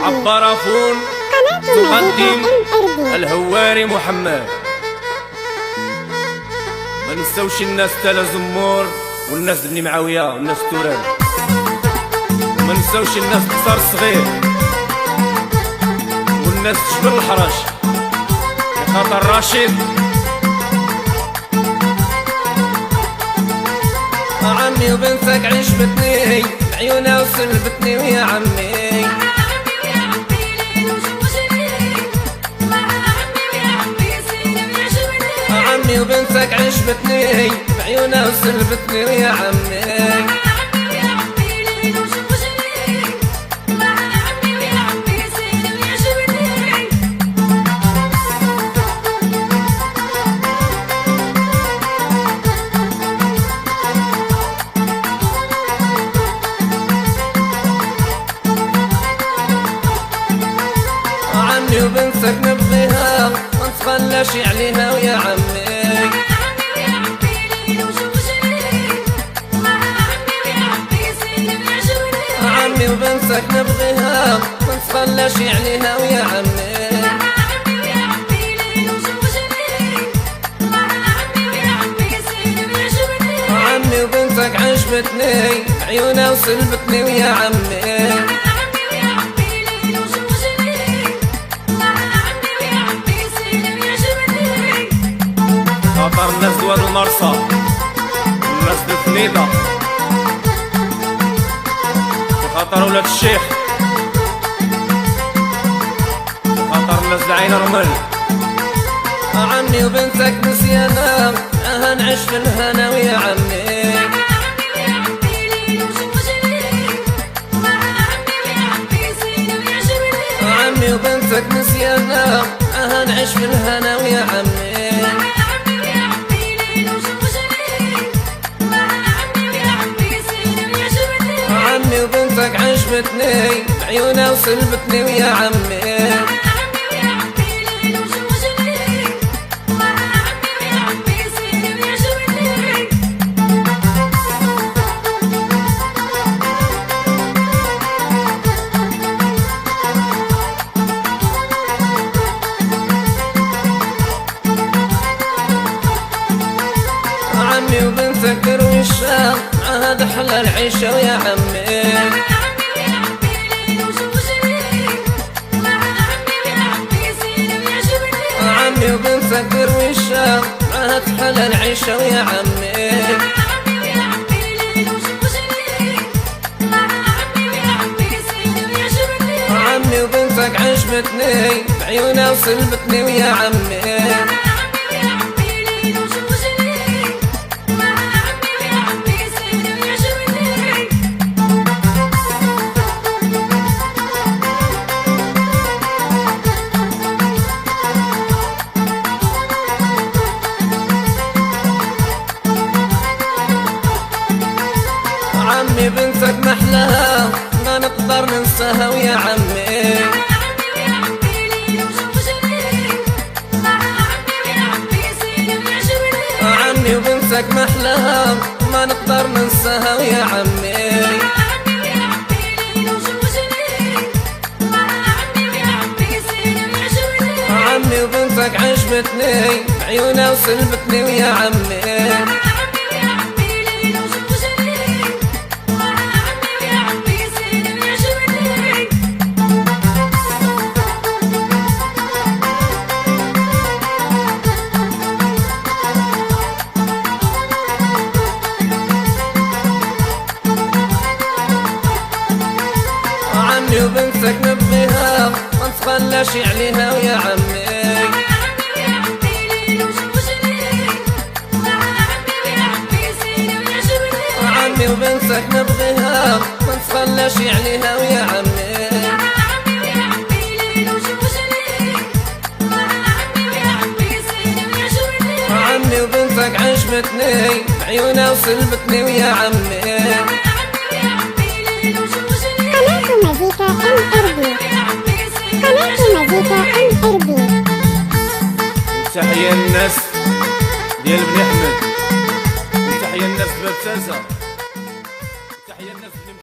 عبر فون تقدم الهواري محمد. ما نساوش الناس تالا زمور والناس بني معاوية والناس توران. ما نساوش الناس قصار صغير والناس تشبر الحرش بخاطر راشد. عمي وبنتك عجبتني عيونها وسلبتني ويا عمي. عمي وبنتك عجبتني بعيونها وسلبتني ويا عمي. عمي وبنتك نبغيها ما نتخلاش عليها ويا عمي. عمي وبنتك نبغيها ما نتخلاش عليها ويا عمي. عمي وبنتك عجبتني عيونها وسلبتني ويا عمي. خاطر الناس دواد المرصى والناس بالفنيدة خاطر ولاد الشيخ خاطر الناس العين رمل. عمي وبنتك نسيانا معاها نعيش في الهنا ويا عمي. عمي وبنتك نسيانا معاها نعيش في الهنا ويا عمي. عمي وبنتك عجبتني بعيونها وسلبتني ويا عمي. عمي وبنتك درويشة معاها دحلى العيشة ويا عمي. عمي وبنتك درويشة معاها دحلى العيشة ويا عمي. عمي وبنتك عجبتني بعيونها وسلبتني ويا عمي. عمي بنتك محلاها ما نقدر ننساها ويا عمي. عمي وبنتك محلاها ما نقدر ننساها ويا عمي. عمي وبنتك عجبتني بعيونها وسلبتني ويا عمي. عمي وبنتك نبغيها ما نتخلاش عليها ويا عمي. عمي وبنتك نبغيها ما نتخلاش عليها ويا عمي. عمي وبنتك عجبتني بعيونها وسلبتني ويا عمي. تحية الناس ديال بني أحمد وتحية الناس باب ساسة.